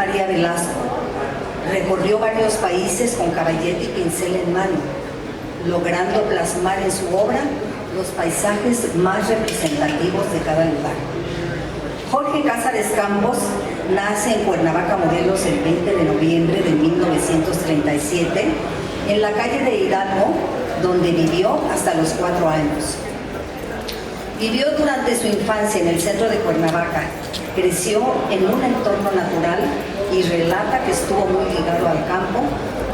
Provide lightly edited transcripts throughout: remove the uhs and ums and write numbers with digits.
María Velasco. Recorrió varios países con caballete y pincel en mano, logrando plasmar en su obra los paisajes más representativos de cada lugar. Jorge Cázares Campos nace en Cuernavaca, Morelos, el 20 de noviembre de 1937, en la calle de Hidalgo, donde vivió hasta los 4 años. Vivió durante su infancia en el centro de Cuernavaca, creció en un entorno natural y relata que estuvo muy ligado al campo,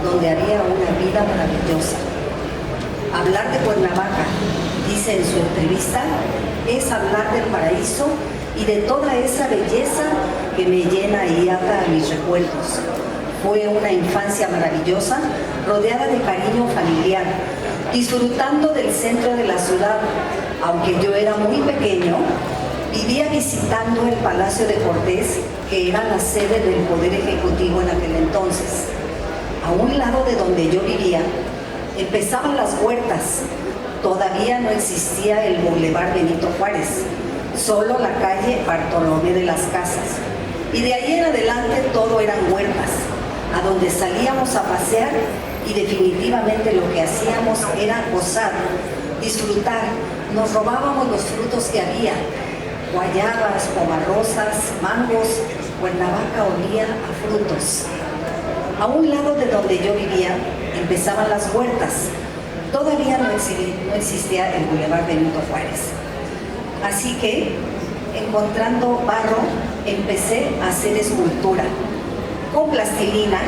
donde haría una vida maravillosa. Hablar de Cuernavaca, dice en su entrevista, es hablar del paraíso y de toda esa belleza que me llena y ata a mis recuerdos. Fue una infancia maravillosa, rodeada de cariño familiar, disfrutando del centro de la ciudad. Aunque yo era muy pequeño, vivía visitando el Palacio de Cortés, que era la sede del Poder Ejecutivo en aquel entonces. A un lado de donde yo vivía, empezaban las huertas. Todavía no existía el Boulevard Benito Juárez, solo la calle Bartolomé de las Casas. Y de ahí en adelante todo eran huertas, a donde salíamos a pasear y definitivamente lo que hacíamos era gozar, disfrutar. Nos robábamos los frutos que había, guayabas, pomarrosas, mangos. Cuernavaca olía a frutos. A un lado de donde yo vivía empezaban las huertas. Todavía no existía el Boulevard Benito Juárez. Así que, encontrando barro, empecé a hacer escultura con plastilina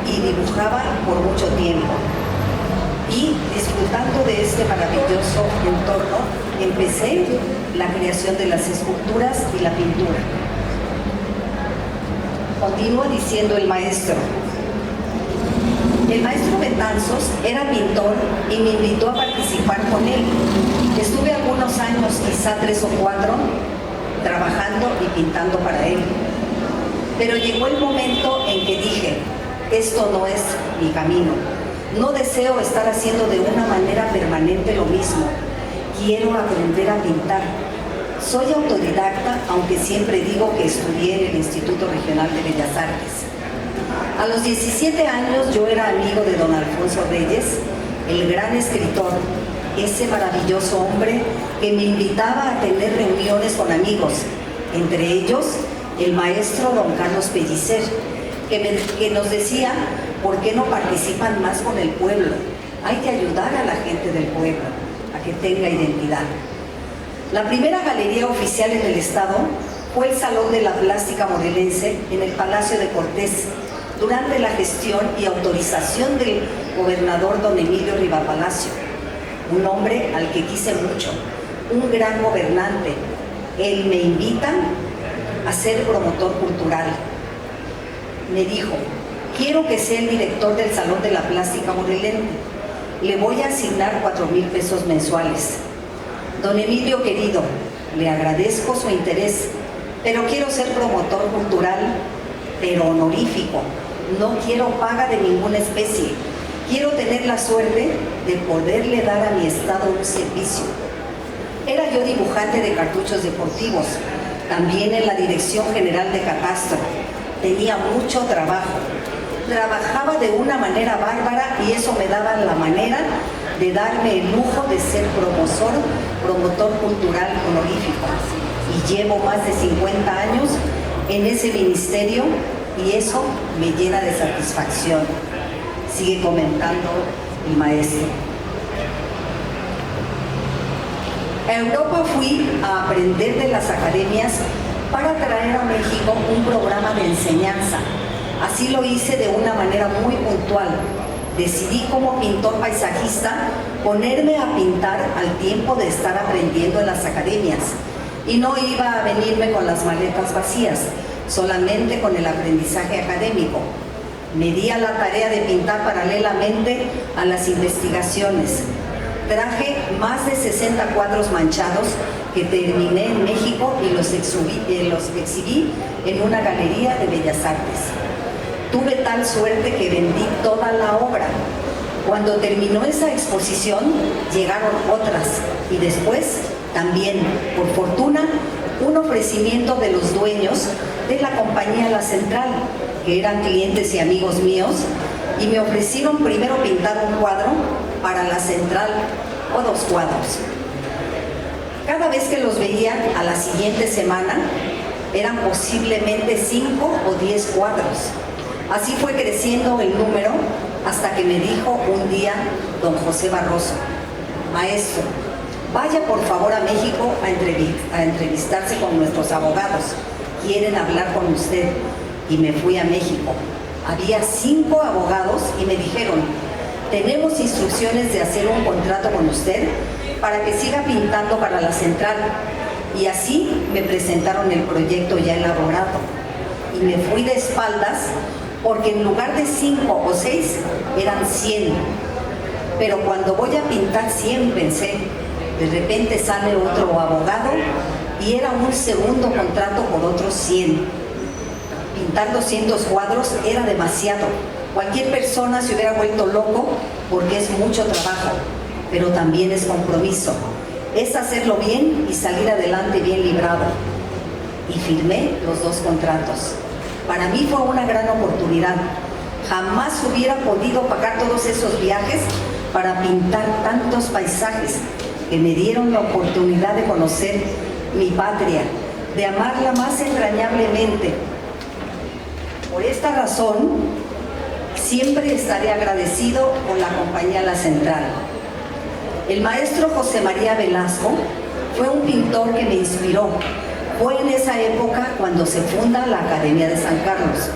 y dibujaba por mucho tiempo. Y disfrutando de este maravilloso entorno, empecé la creación de las esculturas y la pintura. Continúa diciendo el maestro. El maestro Betanzos era pintor y me invitó a participar con él. Estuve algunos años, quizá 3 o 4, trabajando y pintando para él. Pero llegó el momento en que dije, esto no es mi camino. No deseo estar haciendo de una manera permanente lo mismo. Quiero aprender a pintar. Soy autodidacta, aunque siempre digo que estudié en el Instituto Regional de Bellas Artes. A los 17 años yo era amigo de don Alfonso Reyes, el gran escritor, ese maravilloso hombre que me invitaba a tener reuniones con amigos, entre ellos el maestro don Carlos Pellicer, que nos decía, ¿por qué no participan más con el pueblo? Hay que ayudar a la gente del pueblo a que tenga identidad. La primera galería oficial en el estado fue el Salón de la Plástica Morelense en el Palacio de Cortés, durante la gestión y autorización del gobernador don Emilio Riva Palacio, un hombre al que quise mucho, un gran gobernante. Él me invita a ser promotor cultural. Me dijo, quiero que sea el director del Salón de la Plástica Morelense. Le voy a asignar 4,000 pesos mensuales. Don Emilio querido, le agradezco su interés, pero quiero ser promotor cultural, pero honorífico. No quiero paga de ninguna especie. Quiero tener la suerte de poderle dar a mi estado un servicio. Era yo dibujante de cartuchos deportivos, también en la Dirección General de Catastro. Tenía mucho trabajo. Trabajaba de una manera bárbara y eso me daba la manera de darme el lujo de ser promotor cultural honorífico. Y llevo más de 50 años en ese ministerio y eso me llena de satisfacción. Sigue comentando el maestro. A Europa fui a aprender de las academias para traer a México un programa de enseñanza. Así lo hice de una manera muy puntual. Decidí como pintor paisajista ponerme a pintar al tiempo de estar aprendiendo en las academias. Y no iba a venirme con las maletas vacías, solamente con el aprendizaje académico. Me di a la tarea de pintar paralelamente a las investigaciones. Traje más de 60 cuadros manchados que terminé en México y los exhibí en una galería de Bellas Artes. Tuve tal suerte que vendí toda la obra. Cuando terminó esa exposición, llegaron otras y después también, por fortuna, un ofrecimiento de los dueños de la compañía La Central, que eran clientes y amigos míos, y me ofrecieron primero pintar un cuadro para la central o 2 cuadros. Cada vez que los veía a la siguiente semana, eran posiblemente 5 o 10 cuadros. Así fue creciendo el número hasta que me dijo un día don José Barroso: maestro, vaya por favor a México a entrevistarse con nuestros abogados. Quieren hablar con usted. Y me fui a México. Había 5 abogados y me dijeron: tenemos instrucciones de hacer un contrato con usted para que siga pintando para la central. Y así me presentaron el proyecto ya elaborado. Y me fui de espaldas porque en lugar de 5 o 6 eran 100. Pero cuando voy a pintar 100 pensé, de repente sale otro abogado y era un segundo contrato por otros 100. Pintar 200 cuadros era demasiado. Cualquier persona se hubiera vuelto loco porque es mucho trabajo, pero también es compromiso. Es hacerlo bien y salir adelante bien librado. Y firmé los 2 contratos. Para mí fue una gran oportunidad. Jamás hubiera podido pagar todos esos viajes para pintar tantos paisajes que me dieron la oportunidad de conocer mi patria, de amarla más entrañablemente. Por esta razón, siempre estaré agradecido con la compañía La Central. El maestro José María Velasco fue un pintor que me inspiró. Fue en esa época cuando se funda la Academia de San Carlos,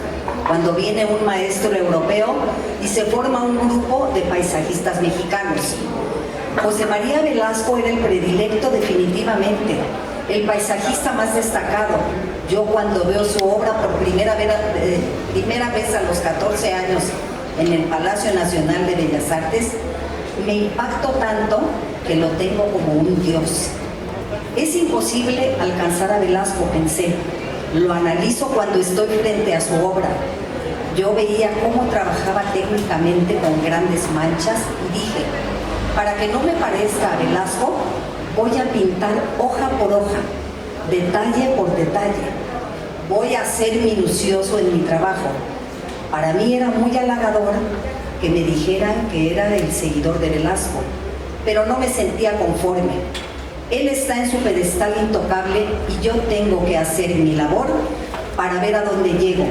cuando viene un maestro europeo y se forma un grupo de paisajistas mexicanos. José María Velasco era el predilecto definitivamente, el paisajista más destacado. Yo cuando veo su obra por primera vez a los 14 años en el Palacio Nacional de Bellas Artes, me impactó tanto que lo tengo como un dios. Es imposible alcanzar a Velasco, pensé. Lo analizo cuando estoy frente a su obra. Yo veía cómo trabajaba técnicamente con grandes manchas y dije: para que no me parezca a Velasco, voy a pintar hoja por hoja, detalle por detalle. Voy a ser minucioso en mi trabajo. Para mí era muy halagador que me dijeran que era el seguidor de Velasco, pero no me sentía conforme. Él está en su pedestal intocable y yo tengo que hacer mi labor para ver a dónde llego,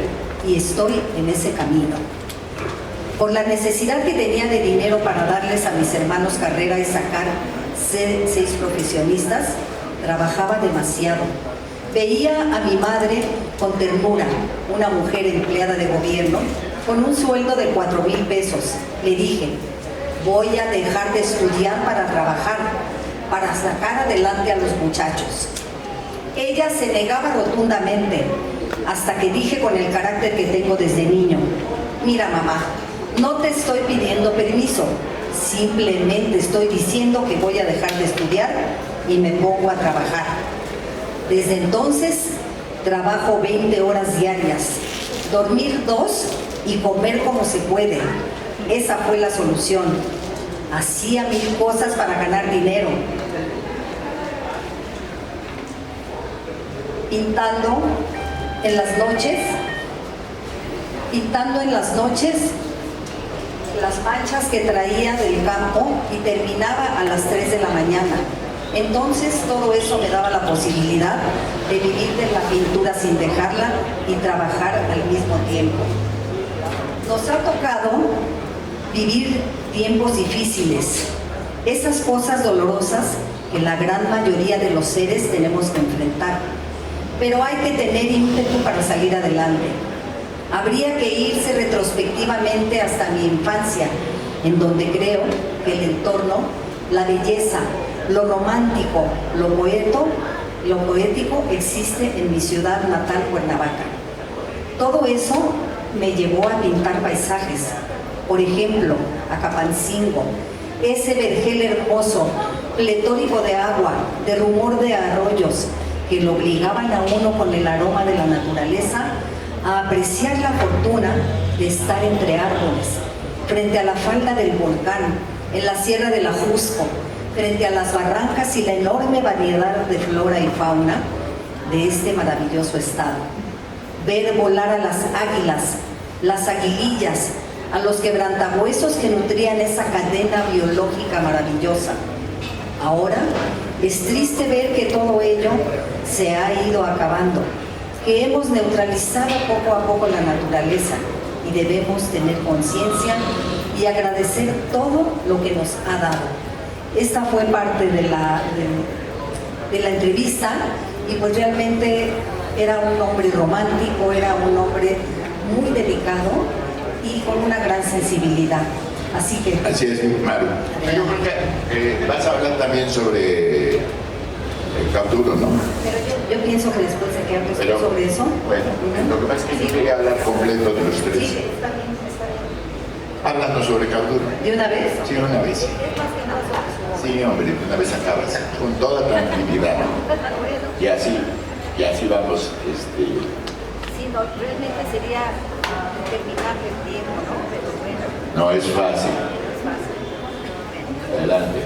y estoy en ese camino. Por la necesidad que tenía de dinero para darles a mis hermanos carrera y sacar 6 profesionistas, trabajaba demasiado. Veía a mi madre con ternura, una mujer empleada de gobierno, con un sueldo de 4,000 pesos. Le dije: voy a dejar de estudiar para trabajar, para sacar adelante a los muchachos. Ella se negaba rotundamente, hasta que dije con el carácter que tengo desde niño: mira, mamá, no te estoy pidiendo permiso, simplemente estoy diciendo que voy a dejar de estudiar y me pongo a trabajar. Desde entonces trabajo 20 horas diarias, dormir 2 y comer como se puede. Esa fue la solución. Hacía 1000 cosas para ganar dinero. Pintando en las noches las manchas que traía del campo y terminaba a las 3 de la mañana. Entonces todo eso me daba la posibilidad de vivir de la pintura sin dejarla y trabajar al mismo tiempo. Nos ha tocado vivir tiempos difíciles, esas cosas dolorosas que la gran mayoría de los seres tenemos que enfrentar, pero hay que tener ímpetu para salir adelante. Habría que irse retrospectivamente hasta mi infancia, en donde creo que el entorno, la belleza, lo romántico, lo poético existe en mi ciudad natal, Cuernavaca. Todo eso me llevó a pintar paisajes. Por ejemplo, Acapancingo, ese vergel hermoso, pletórico de agua, de rumor de arroyos, que lo obligaban a uno con el aroma de la naturaleza a apreciar la fortuna de estar entre árboles, frente a la falda del volcán, en la Sierra del Ajusco, frente a las barrancas y la enorme variedad de flora y fauna de este maravilloso estado. Ver volar a las águilas las aguilillas, a los quebrantahuesos que nutrían esa cadena biológica maravillosa. Ahora es triste ver que todo ello se ha ido acabando, que hemos neutralizado poco a poco la naturaleza y debemos tener conciencia y agradecer todo lo que nos ha dado. Esta fue parte de la entrevista y pues realmente era un hombre romántico, era un hombre muy delicado y con una gran sensibilidad. Así es, Maru. Yo creo que vas a hablar también sobre el Cauduro, ¿no? Pero yo pienso que después de que hables sobre eso. Bueno, lo que pasa es que yo quería hablar completo de los tres. Sí, está bien, está bien. Hablando sobre Cauduro. ¿De una vez? Sí, una vez. Sí, hombre, de una vez acabas. Con toda tranquilidad. Y así vamos. Sí, no, realmente sería terminar el tiempo, ¿no? Pero bueno. No es fácil. Es fácil. Adelante.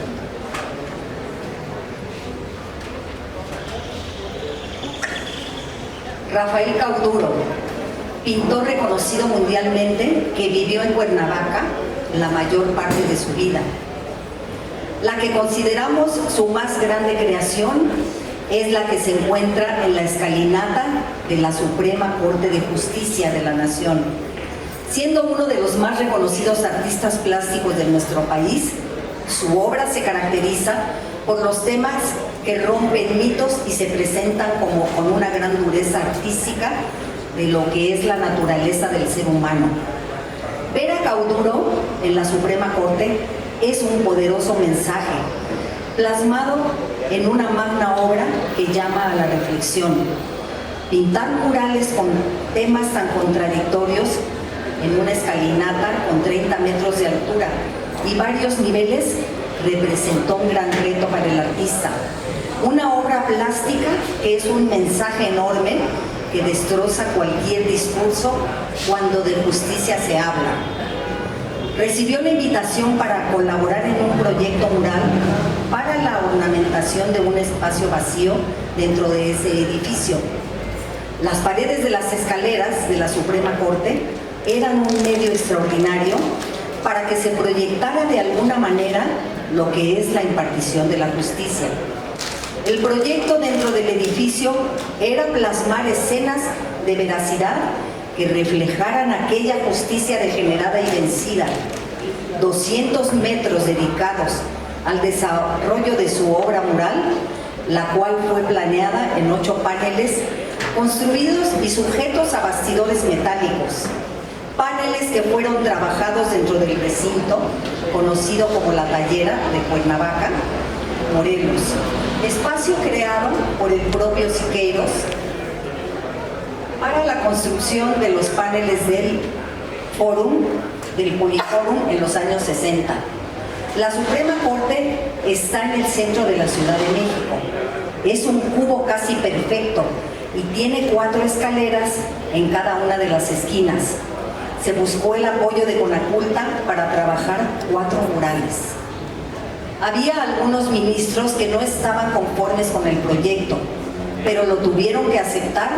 Rafael Cauduro, pintor reconocido mundialmente que vivió en Cuernavaca la mayor parte de su vida. La que consideramos su más grande creación es la que se encuentra en la escalinata de la Suprema Corte de Justicia de la Nación. Siendo uno de los más reconocidos artistas plásticos de nuestro país, su obra se caracteriza por los temas que rompen mitos y se presentan como con una gran dureza artística de lo que es la naturaleza del ser humano. Ver a Cauduro en la Suprema Corte es un poderoso mensaje, plasmado en una magna obra que llama a la reflexión. Pintar murales con temas tan contradictorios en una escalinata con 30 metros de altura y varios niveles representó un gran reto para el artista. Una obra plástica que es un mensaje enorme que destroza cualquier discurso cuando de justicia se habla. Recibió la invitación para colaborar en un proyecto mural para la ornamentación de un espacio vacío dentro de ese edificio. Las paredes de las escaleras de la Suprema Corte eran un medio extraordinario para que se proyectara de alguna manera lo que es la impartición de la justicia. El proyecto dentro del edificio era plasmar escenas de veracidad que reflejaran aquella justicia degenerada y vencida. 200 metros dedicados al desarrollo de su obra mural, la cual fue planeada en 8 paneles construidos y sujetos a bastidores metálicos. Paneles que fueron trabajados dentro del recinto, conocido como la Tallera de Cuernavaca, Morelos. Espacio creado por el propio Siqueiros para la construcción de los paneles del Fórum, del Poliforum en los años 60. La Suprema Corte está en el centro de la Ciudad de México. Es un cubo casi perfecto y tiene 4 escaleras en cada una de las esquinas. Se buscó el apoyo de Conaculta para trabajar 4 murales. Había algunos ministros que no estaban conformes con el proyecto, pero lo tuvieron que aceptar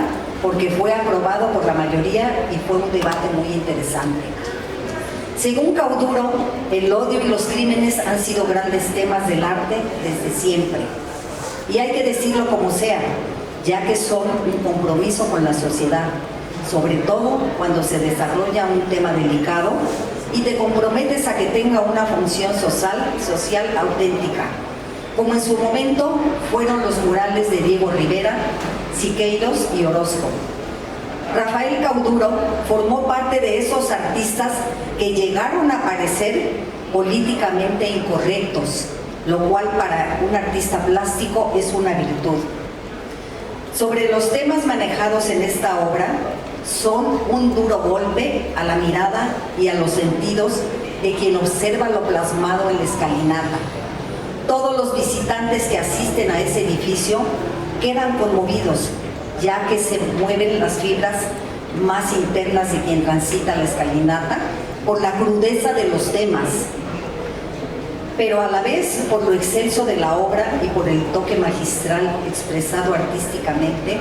porque fue aprobado por la mayoría y fue un debate muy interesante. Según Cauduro, el odio y los crímenes han sido grandes temas del arte desde siempre. Y hay que decirlo como sea, ya que son un compromiso con la sociedad, sobre todo cuando se desarrolla un tema delicado y te comprometes a que tenga una función social auténtica, como en su momento fueron los murales de Diego Rivera, Siqueiros y Orozco. Rafael Cauduro formó parte de esos artistas que llegaron a parecer políticamente incorrectos, lo cual para un artista plástico es una virtud. Sobre los temas manejados en esta obra, son un duro golpe a la mirada y a los sentidos de quien observa lo plasmado en la escalinata. Todos los visitantes que asisten a ese edificio quedan conmovidos, ya que se mueven las fibras más internas de quien transita la escalinata por la crudeza de los temas, pero a la vez por lo excelso de la obra y por el toque magistral expresado artísticamente,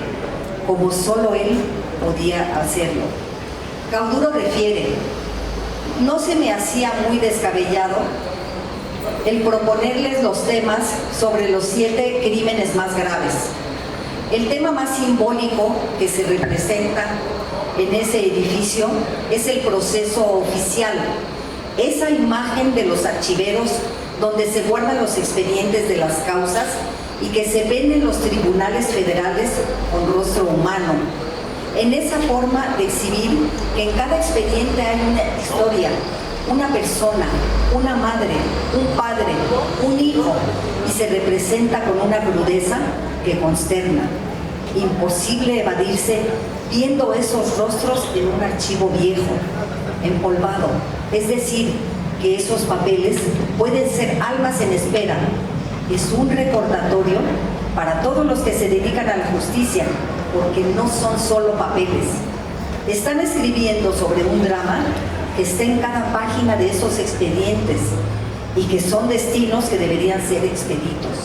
como solo él podía hacerlo. Cauduro refiere: no se me hacía muy descabellado el proponerles los temas sobre los 7 crímenes más graves. El tema más simbólico que se representa en ese edificio es el proceso oficial, esa imagen de los archiveros donde se guardan los expedientes de las causas y que se ven en los tribunales federales con rostro humano. En esa forma de exhibir que en cada expediente hay una historia, una persona, una madre, un padre, un hijo, y se representa con una crudeza que consterna. Imposible evadirse viendo esos rostros en un archivo viejo, empolvado. Es decir, que esos papeles pueden ser almas en espera. Es un recordatorio para todos los que se dedican a la justicia, porque no son solo papeles. Están escribiendo sobre un drama que está en cada página de esos expedientes y que son destinos que deberían ser expeditos.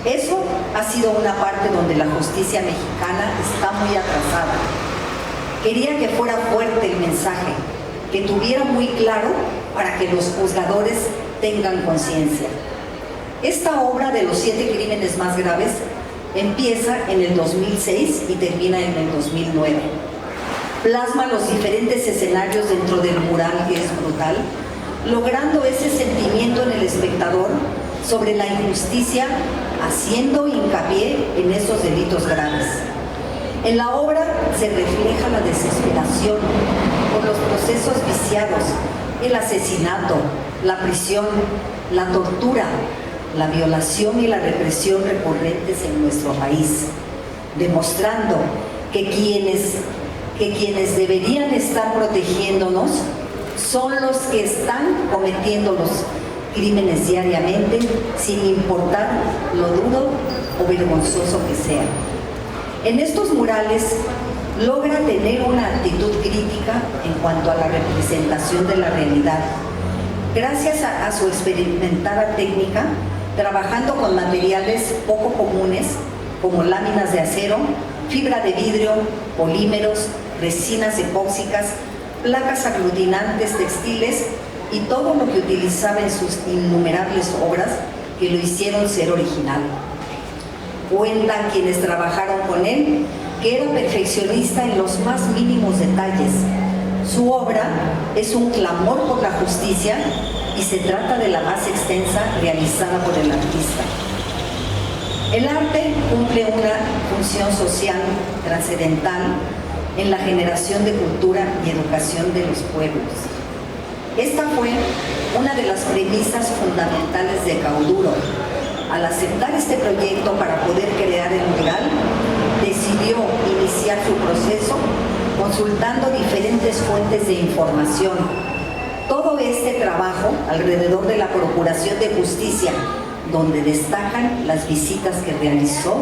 Eso ha sido una parte donde la justicia mexicana está muy atrasada. Quería que fuera fuerte el mensaje, que tuviera muy claro para que los juzgadores tengan conciencia. Esta obra de los 7 crímenes más graves empieza en el 2006 y termina en el 2009. Plasma los diferentes escenarios dentro del mural, que es brutal, logrando ese sentimiento en el espectador sobre la injusticia, haciendo hincapié en esos delitos graves. En la obra se refleja la desesperación por los procesos viciados, el asesinato, la prisión, la tortura, la violación y la represión recurrentes en nuestro país, demostrando que quienes deberían estar protegiéndonos son los que están cometiendo los crímenes diariamente, sin importar lo duro o vergonzoso que sea. En estos murales logra tener una actitud crítica en cuanto a la representación de la realidad, gracias a su experimentada técnica, trabajando con materiales poco comunes como láminas de acero, fibra de vidrio, polímeros, resinas epóxicas, placas aglutinantes textiles y todo lo que utilizaba en sus innumerables obras que lo hicieron ser original. Cuentan quienes trabajaron con él que era perfeccionista en los más mínimos detalles. Su obra es un clamor por la justicia y se trata de la más extensa realizada por el artista. El arte cumple una función social trascendental en la generación de cultura y educación de los pueblos. Esta fue una de las premisas fundamentales de Cauduro. Al aceptar este proyecto para poder crear el mural, decidió iniciar su proceso consultando diferentes fuentes de información. Todo este trabajo alrededor de la Procuración de Justicia, donde destacan las visitas que realizó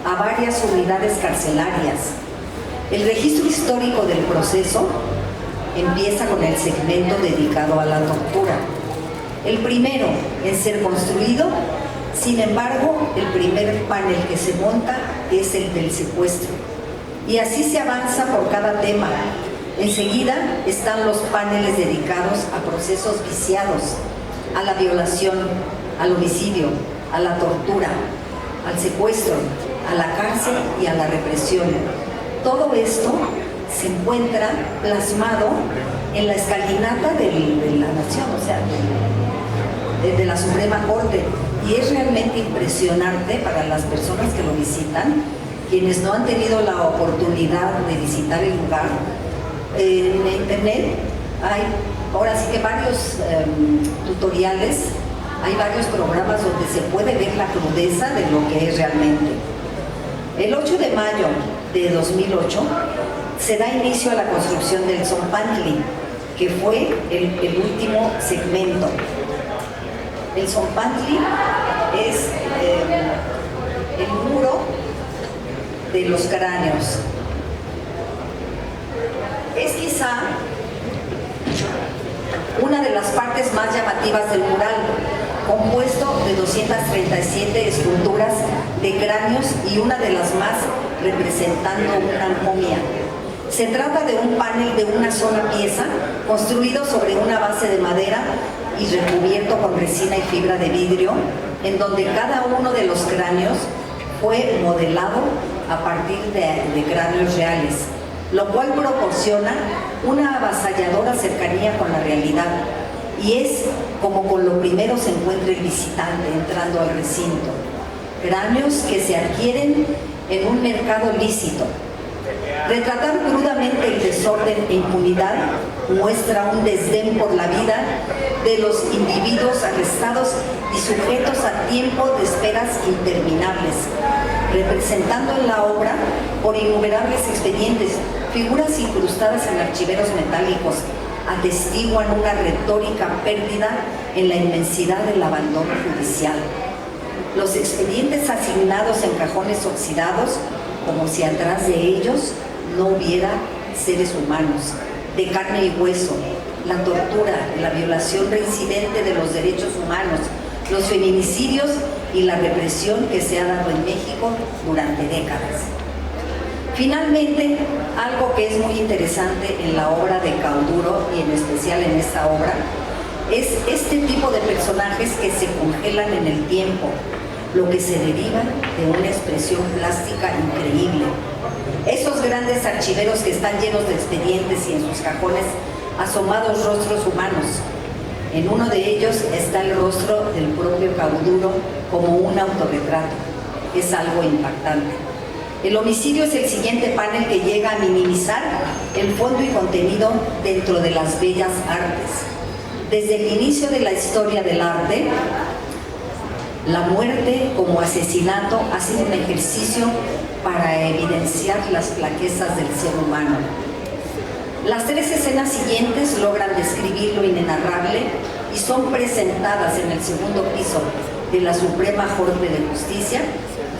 a varias unidades carcelarias. El registro histórico del proceso empieza con el segmento dedicado a la tortura. El primero en ser construido, sin embargo, el primer panel que se monta es el del secuestro. Y así se avanza por cada tema. Enseguida están los paneles dedicados a procesos viciados, a la violación, al homicidio, a la tortura, al secuestro, a la cárcel y a la represión. Todo esto se encuentra plasmado en la escalinata de la nación, o sea, de la Suprema Corte. Y es realmente impresionante para las personas que lo visitan, quienes no han tenido la oportunidad de visitar el lugar. En internet hay ahora sí que varios tutoriales, hay varios programas donde se puede ver la crudeza de lo que es realmente. El 8 de mayo de 2008 se da inicio a la construcción del Zompantli, que fue el último segmento. El Zompantli es el muro de los cráneos. Es quizá una de las partes más llamativas del mural, compuesto de 237 esculturas de cráneos y una de las más representando una momia. Se trata de un panel de una sola pieza, construido sobre una base de madera y recubierto con resina y fibra de vidrio, en donde cada uno de los cráneos fue modelado a partir de cráneos reales, lo cual proporciona una avasalladora cercanía con la realidad, y es como con lo primero se encuentra el visitante entrando al recinto. Cráneos que se adquieren en un mercado lícito. Retratar crudamente el desorden e impunidad muestra un desdén por la vida de los individuos arrestados y sujetos a tiempo de esperas interminables, representando en la obra por innumerables expedientes, figuras incrustadas en archiveros metálicos, atestiguan una retórica pérdida en la inmensidad del abandono judicial. Los expedientes asignados en cajones oxidados, como si atrás de ellos no hubiera seres humanos, de carne y hueso, la tortura, la violación reincidente de los derechos humanos, los feminicidios y la represión que se ha dado en México durante décadas. Finalmente, algo que es muy interesante en la obra de Cauduro, y en especial en esta obra, es este tipo de personajes que se congelan en el tiempo, lo que se deriva de una expresión plástica increíble. Esos grandes archiveros que están llenos de expedientes y en sus cajones asomados rostros humanos. En uno de ellos está el rostro del propio Cauduro como un autorretrato. Es algo impactante. El homicidio es el siguiente panel que llega a minimizar el fondo y contenido dentro de las bellas artes. Desde el inicio de la historia del arte, la muerte como asesinato ha sido un ejercicio para evidenciar las flaquezas del ser humano. Las 3 escenas siguientes logran describir lo inenarrable y son presentadas en el segundo piso de la Suprema Corte de Justicia,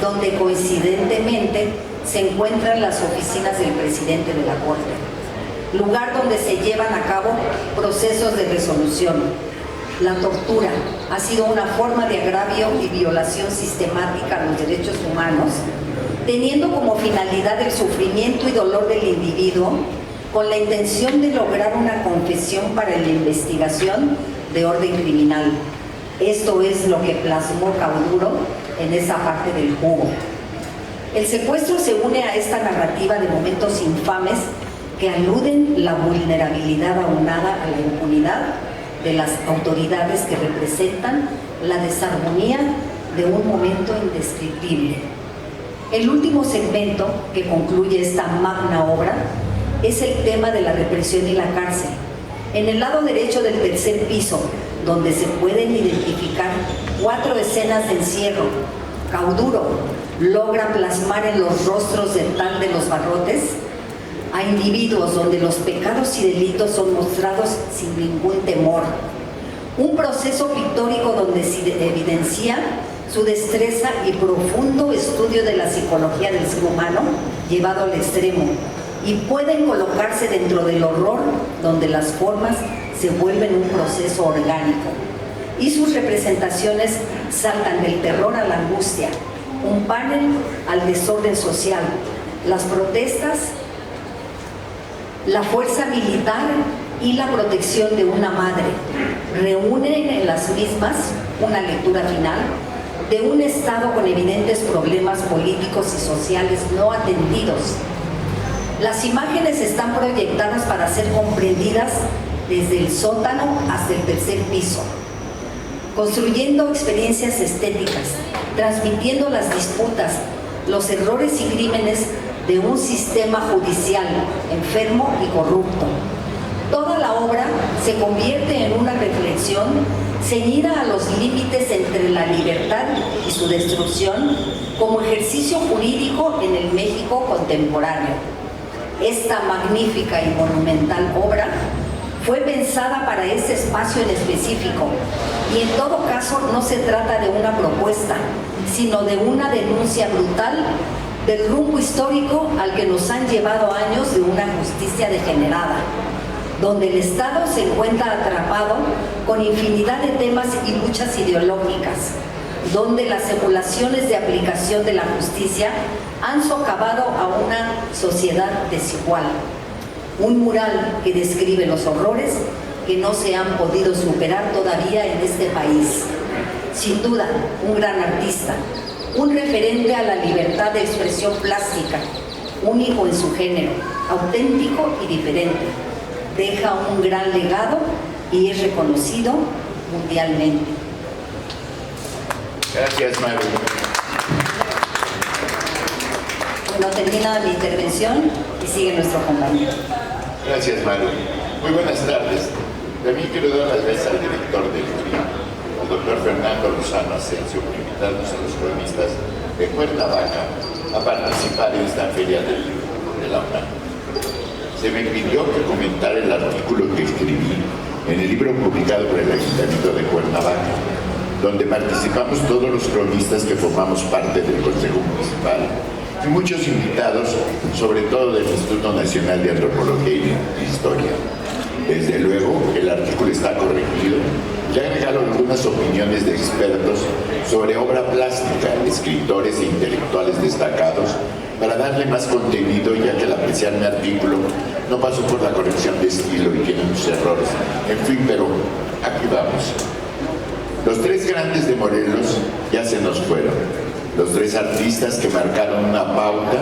donde coincidentemente se encuentran las oficinas del presidente de la Corte, lugar donde se llevan a cabo procesos de resolución. La tortura ha sido una forma de agravio y violación sistemática a los derechos humanos, teniendo como finalidad el sufrimiento y dolor del individuo, con la intención de lograr una confesión para la investigación de orden criminal. Esto es lo que plasmó Cauduro en esa parte del jugo. El secuestro se une a esta narrativa de momentos infames que aluden la vulnerabilidad aunada a la impunidad de las autoridades que representan la desarmonía de un momento indescriptible. El último segmento que concluye esta magna obra es el tema de la represión y la cárcel. En el lado derecho del tercer piso, donde se pueden identificar 4 escenas de encierro, Cauduro logra plasmar en los rostros de los barrotes a individuos donde los pecados y delitos son mostrados sin ningún temor. Un proceso pictórico donde se evidencia su destreza y profundo estudio de la psicología del ser humano llevado al extremo, y pueden colocarse dentro del horror donde las formas se vuelven un proceso orgánico y sus representaciones saltan del terror a la angustia, un panel al desorden social, las protestas, la fuerza militar y la protección de una madre. Reúnen en las mismas una lectura final de un Estado con evidentes problemas políticos y sociales no atendidos. Las imágenes están proyectadas para ser comprendidas desde el sótano hasta el tercer piso, construyendo experiencias estéticas, transmitiendo las disputas, los errores y crímenes de un sistema judicial enfermo y corrupto. Toda la obra se convierte en una reflexión ceñida a los límites entre la libertad y su destrucción como ejercicio jurídico en el México contemporáneo. Esta magnífica y monumental obra fue pensada para ese espacio en específico y en todo caso no se trata de una propuesta, sino de una denuncia brutal del rumbo histórico al que nos han llevado años de una justicia degenerada, donde el Estado se encuentra atrapado con infinidad de temas y luchas ideológicas, donde las emulaciones de aplicación de la justicia han socavado a una sociedad desigual. un mural que describe los horrores que no se han podido superar todavía en este país. Sin duda, un gran artista, un referente a la libertad de expresión plástica, único en su género, auténtico y diferente. Deja un gran legado y es reconocido mundialmente. Gracias, Maru. Bueno, termina mi intervención y sigue nuestro compañero. Gracias, Maru. Muy buenas tardes. También quiero dar las gracias al director del CRI, al doctor Fernando Lozano Asensio, por invitarnos a los cronistas de Cuernavaca a participar en esta feria del libro de la UNAM. Se me pidió que comentara el artículo que escribí en el libro publicado por el Ayuntamiento de Cuernavaca, donde participamos todos los cronistas que formamos parte del Consejo Municipal y muchos invitados, sobre todo del Instituto Nacional de Antropología y Historia. Desde luego, el artículo está corregido y ha agregado algunas opiniones de expertos sobre obra plástica, escritores e intelectuales destacados, para darle más contenido, ya que al apreciar mi artículo no pasó por la corrección de estilo y tiene muchos errores. En fin, pero aquí vamos. Los tres grandes de Morelos ya se nos fueron. Los tres artistas que marcaron una pauta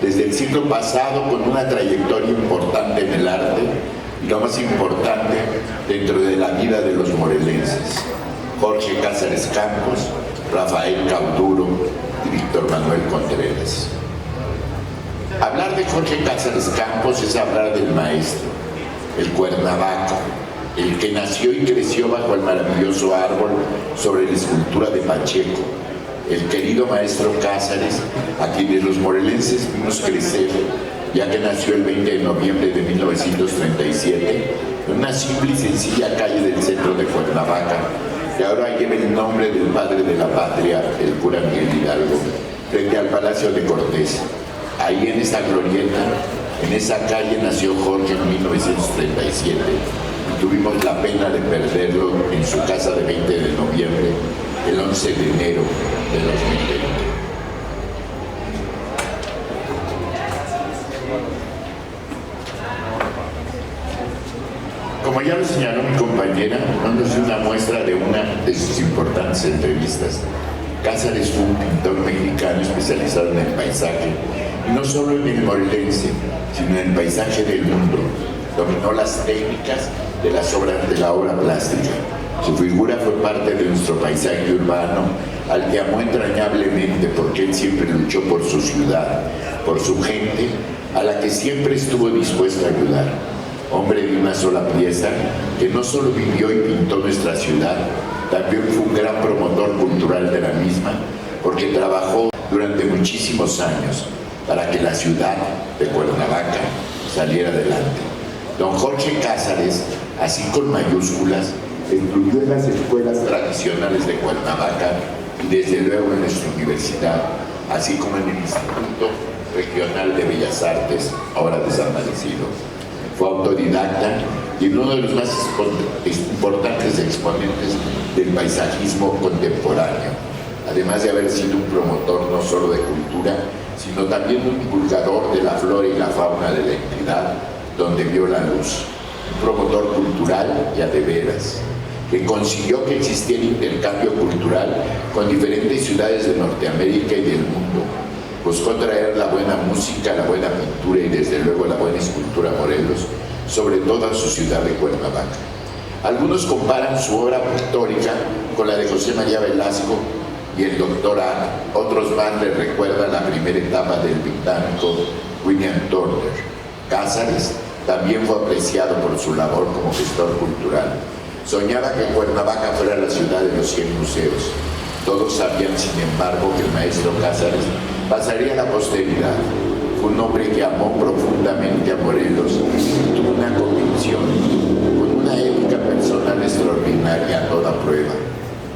desde el siglo pasado con una trayectoria importante en el arte y lo más importante dentro de la vida de los morelenses: Jorge Cázares Campos, Rafael Cauduro y Víctor Manuel Contreras. Hablar de Jorge Cázares Campos es hablar del maestro, el Cuernavaca, el que nació y creció bajo el maravilloso árbol sobre la escultura de Pacheco, el querido maestro Cázares, a quienes los morelenses vimos crecer, ya que nació el 20 de noviembre de 1937 en una simple y sencilla calle del centro de Cuernavaca, que ahora lleva el nombre del padre de la patria, el cura Miguel Hidalgo, frente al Palacio de Cortés. Ahí en esa glorieta, en esa calle nació Jorge en 1937 y tuvimos la pena de perderlo en su casa de 20 de noviembre, el 11 de enero de 2020. Como ya lo señaló mi compañera, dándose una muestra de una de sus importantes entrevistas, Cázares fue un pintor mexicano especializado en el paisaje, y no solo en el morelense, sino en el paisaje del mundo. Dominó las técnicas de las obras de la obra plástica. Su figura fue parte de nuestro paisaje urbano, al que amó entrañablemente porque él siempre luchó por su ciudad, por su gente, a la que siempre estuvo dispuesto a ayudar. Hombre de una sola pieza, que no solo vivió y pintó nuestra ciudad, también fue un gran promotor cultural de la misma, porque trabajó durante muchísimos años para que la ciudad de Cuernavaca saliera adelante. Don Jorge Cázares, así con mayúsculas, estudió en las escuelas tradicionales de Cuernavaca y desde luego en nuestra universidad, así como en el Instituto Regional de Bellas Artes, ahora desaparecido. Fue autodidacta y uno de los más importantes exponentes del paisajismo contemporáneo, además de haber sido un promotor no solo de cultura, sino también un divulgador de la flora y la fauna de la entidad donde vio la luz, un promotor cultural y a de veras, que consiguió que existiera intercambio cultural con diferentes ciudades de Norteamérica y del mundo. Buscó traer la buena música, la buena pintura y desde luego la buena escultura a Morelos, sobre todo a su ciudad de Cuernavaca. Algunos comparan su obra pictórica con la de José María Velasco y el Dr. A. Otros más le recuerdan la primera etapa del británico William Turner. Cázares también fue apreciado por su labor como gestor cultural. Soñaba que Cuernavaca fuera la ciudad de los 100 museos. Todos sabían, sin embargo, que el maestro Cázares pasaría a la posteridad. Fue un hombre que amó profundamente a Morelos y tuvo una convicción, con una ética personal extraordinaria a toda prueba.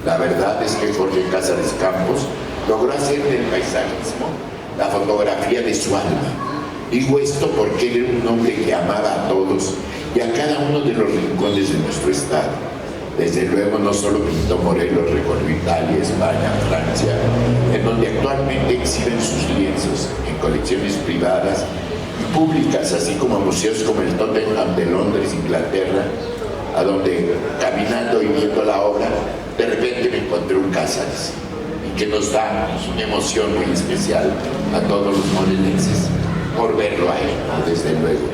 La verdad es que Jorge Cázares Campos logró hacer del paisajismo la fotografía de su alma. Digo esto porque él era un hombre que amaba a todos y a cada uno de los rincones de nuestro estado. Desde luego no solo pintó Morelos, recorrió Italia, España, Francia, en donde actualmente exhiben sus lienzos en colecciones privadas y públicas, así como museos como el Tottenham de Londres, Inglaterra, a donde caminando y viendo la obra, de repente me encontré un Cázares, y que nos da una emoción muy especial a todos los morelenses por verlo ahí, ¿no? Desde luego,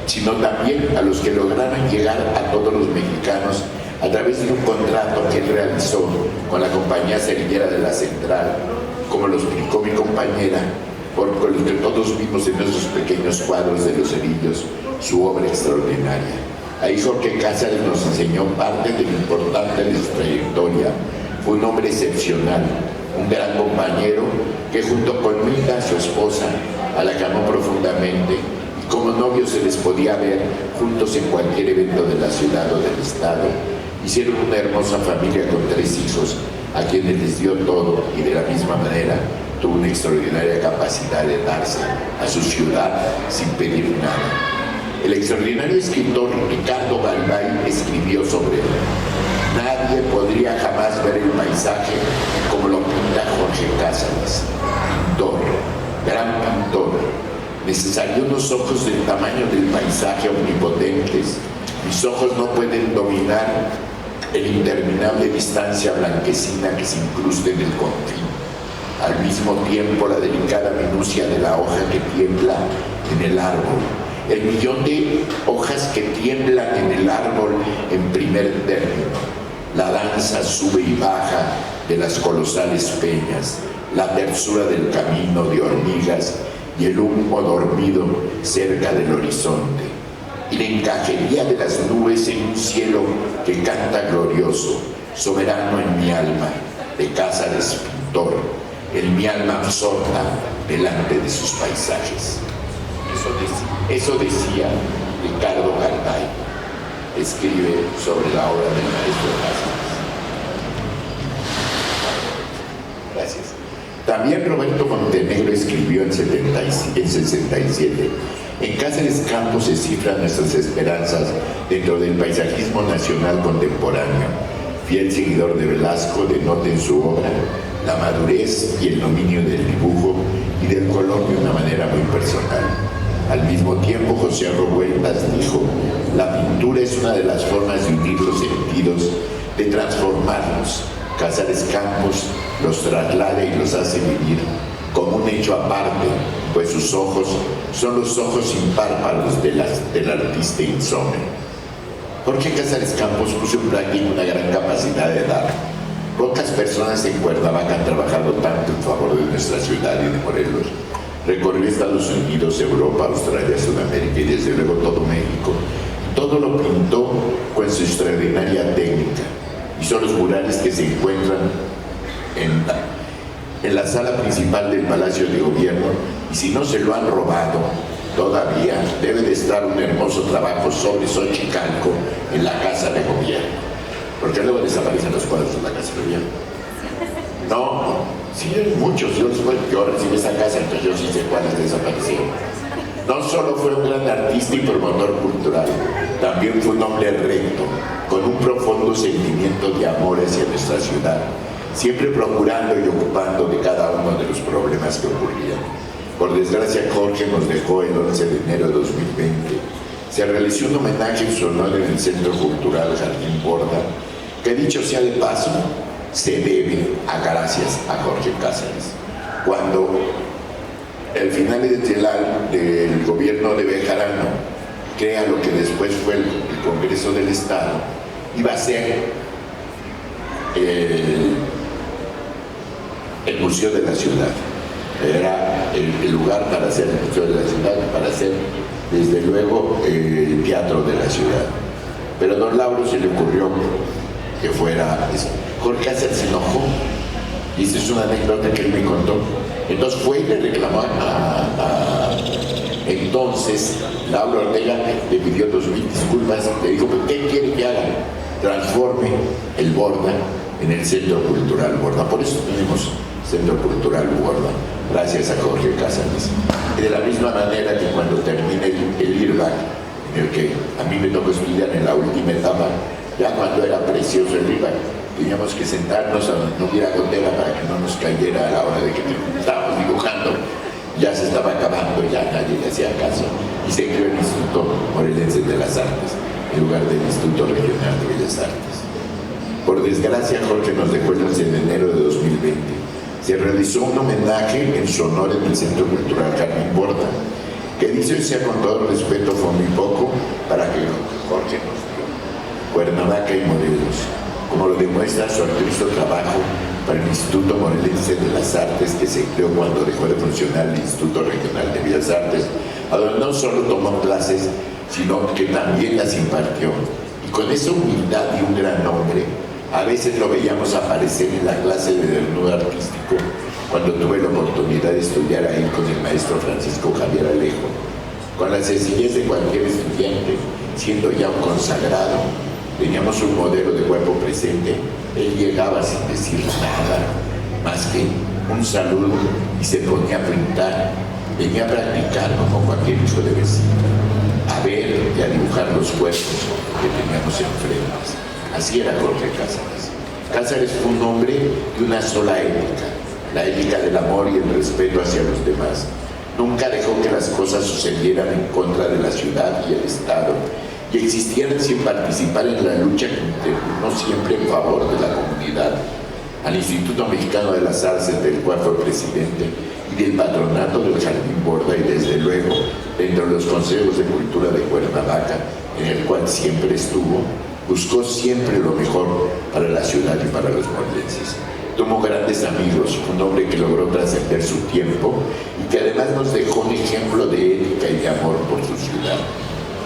sino también a los que lograron llegar a todos los mexicanos a través de un contrato que él realizó con la compañía cerillera de la Central, como lo explicó mi compañera, por los que todos vimos en esos pequeños cuadros de los cerillos su obra extraordinaria. Ahí Jorge Cázares nos enseñó parte de lo importante de su trayectoria. Fue un hombre excepcional, un gran compañero que junto con Milda, su esposa, a la que amó profundamente, y como novios se les podía ver juntos en cualquier evento de la ciudad o del estado. Hicieron una hermosa familia con 3 hijos, a quienes les dio todo, y de la misma manera tuvo una extraordinaria capacidad de darse a su ciudad sin pedir nada. El extraordinario escritor Ricardo Galvay escribió sobre él: nadie podría jamás ver el paisaje como lo pinta Jorge Cázares, pintor, gran pintor. Necesarios unos ojos del tamaño del paisaje omnipotentes. Mis ojos no pueden dominar el interminable distancia blanquecina que se incrusta en el confín. Al mismo tiempo la delicada minucia de la hoja que tiembla en el árbol, el millón de hojas que tiemblan en el árbol en primer término, la danza sube y baja de las colosales peñas, la tersura del camino de hormigas y el humo dormido cerca del horizonte, y la encajería de las nubes en un cielo que canta glorioso, soberano en mi alma, de Cázares pintor, en mi alma absorta delante de sus paisajes. Eso decía Ricardo Galvay, escribe sobre la obra del maestro Cázares. Gracias. También Roberto Montenegro escribió en 67: en Cázares Campos se cifran nuestras esperanzas dentro del paisajismo nacional contemporáneo. Fiel seguidor de Velasco, denota en su obra la madurez y el dominio del dibujo y del color de una manera muy personal. Al mismo tiempo, José Revueltas dijo: la pintura es una de las formas de unir los sentidos, de transformarlos. Cázares Campos los traslada y los hace vivir como un hecho aparte, pues sus ojos son los ojos sin párpados del artista insomne. Jorge Cázares Campos puso en práctica una gran capacidad de dar. Pocas personas en Cuernavaca han trabajado tanto en favor de nuestra ciudad y de Morelos. Recorrió Estados Unidos, Europa, Australia, Sudamérica y desde luego todo México. Todo lo pintó con su extraordinaria técnica. Hizo los murales que se encuentran en la sala principal del Palacio de Gobierno, y si no se lo han robado, todavía debe de estar un hermoso trabajo sobre Xochicalco en la Casa de Gobierno. Porque luego desaparecen los cuadros de la Casa de Gobierno. No, sí hay muchos. Yo recibí esa casa, entonces yo sí sé cuáles desaparecieron. No solo fue un gran artista y promotor cultural, también fue un hombre recto, con un profundo sentimiento de amor hacia nuestra ciudad, siempre procurando y ocupando de cada uno de los problemas que ocurrían. Por desgracia, Jorge nos dejó el 11 de enero de 2020. Se realizó un homenaje en su honor en el Centro Cultural Jardín Borda, que dicho sea de paso, se debe a gracias a Jorge Cázares. Cuando el final del gobierno de Bejarano crea lo que después fue el Congreso del Estado, iba a ser el Museo de la Ciudad. Era el lugar para hacer el Museo de la Ciudad, para hacer desde luego el Teatro de la Ciudad. Pero a don Lauro se le ocurrió que fuera eso. Jorge Cázares se enojó, y esa es una anécdota que él me contó. Entonces fue y le reclamó entonces Lauro Ortega le pidió 2000 disculpas, le dijo: ¿qué quiere que haga? Transforme el Borda en el Centro Cultural Borda. Por eso tenemos Centro Cultural Borda, gracias a Jorge Cázares. Y de la misma manera que cuando termine el IRBAC, en el que a mí me tocó estudiar en la última etapa, ya cuando era precioso el IRBAC, teníamos que sentarnos a donde no hubiera gotera para que no nos cayera a la hora de que estábamos dibujando. Ya se estaba acabando, ya nadie le hacía caso, y se creó el Instituto Morelense de las Artes, en lugar del Instituto Regional de Bellas Artes. Por desgracia, Jorge nos dejó el 11 de enero de 2020. Se realizó un homenaje en su honor en el Centro Cultural Carmen Borda, que dicho sea con todo respeto fue muy poco para que Jorge nos dio Cuernavaca y Morelos, como lo demuestra su altruisto trabajo para el Instituto Morelense de las Artes, que se creó cuando dejó de funcionar el Instituto Regional de Bellas Artes, a donde no solo tomó clases, sino que también las impartió. Y con esa humildad y un gran nombre, a veces lo veíamos aparecer en la clase de desnudo artístico, cuando tuve la oportunidad de estudiar ahí con el maestro Francisco Javier Alejo. Con la sencillez de cualquier estudiante, siendo ya un consagrado, teníamos un modelo de cuerpo presente. Él llegaba sin decir nada, más que un saludo, y se ponía a pintar. Venía a practicar como cualquier hijo de vecino, a ver y a dibujar los cuerpos que teníamos enfrente. Así era Jorge Cázares. Cázares fue un hombre de una sola ética, la ética del amor y el respeto hacia los demás. Nunca dejó que las cosas sucedieran en contra de la ciudad y el Estado, y existieran sin participar en la lucha que intervino siempre en favor de la comunidad. Al Instituto Mexicano de las Artes, del cual fue presidente, y del patronato del Jardín Borda, y desde luego dentro de los consejos de cultura de Cuernavaca, en el cual siempre estuvo, buscó siempre lo mejor para la ciudad y para los morelenses. Tomó grandes amigos, un hombre que logró trascender su tiempo y que además nos dejó un ejemplo de ética y de amor por su ciudad.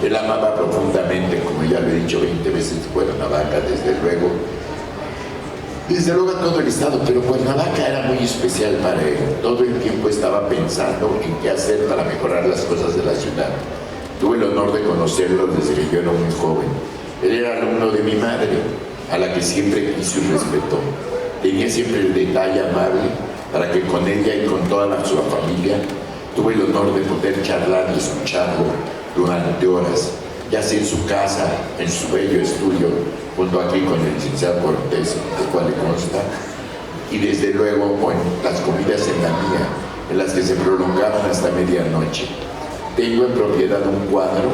Él amaba profundamente, como ya lo he dicho 20 veces, Cuernavaca, desde luego a todo el estado, pero Cuernavaca era muy especial para él. Todo el tiempo estaba pensando en qué hacer para mejorar las cosas de la ciudad. Tuve el honor de conocerlo desde que yo era muy joven. Él era alumno de mi madre, a la que siempre quiso y respetó. Tenía siempre el detalle amable para que con ella y con toda su familia tuve el honor de poder charlar y escucharlo durante horas, ya sea en su casa, en su bello estudio, junto aquí con el licenciado Cortés, el cual le consta, y desde luego con las comidas en la mía, en las que se prolongaban hasta medianoche. Tengo en propiedad un cuadro,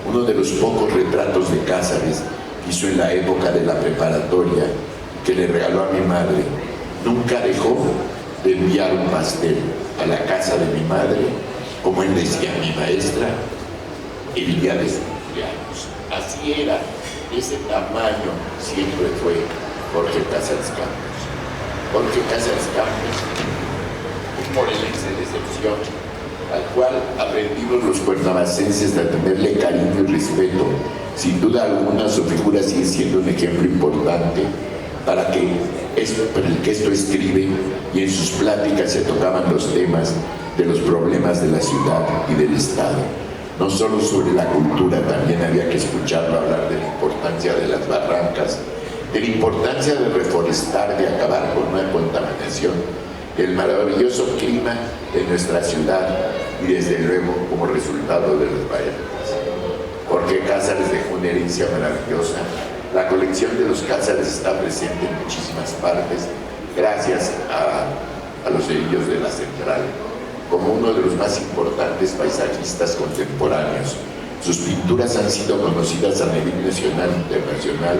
uno de los pocos retratos de Cázares que hizo en la época de la preparatoria, que le regaló a mi madre. Nunca dejó de enviar un pastel a la casa de mi madre, como él decía, mi maestra, el día de su cumpleaños. Así era, ese tamaño siempre fue Jorge Cázares Campos. Jorge Cázares Campos, un morelense de excepción, al cual aprendimos los cuernavacenses a tenerle cariño y respeto. Sin duda alguna, su figura sigue siendo un ejemplo importante para que el que esto escribe, y en sus pláticas se tocaban los temas de los problemas de la ciudad y del Estado. No solo sobre la cultura, también había que escucharlo hablar de la importancia de las barrancas, de la importancia de reforestar, de acabar con una contaminación, del maravilloso clima de nuestra ciudad y desde luego como resultado de las vallas. Jorge Cázares dejó una herencia maravillosa. La colección de los Cázares está presente en muchísimas partes, gracias a los cerillos de la Central, como uno de los más importantes paisajistas contemporáneos. Sus pinturas han sido conocidas a nivel nacional e internacional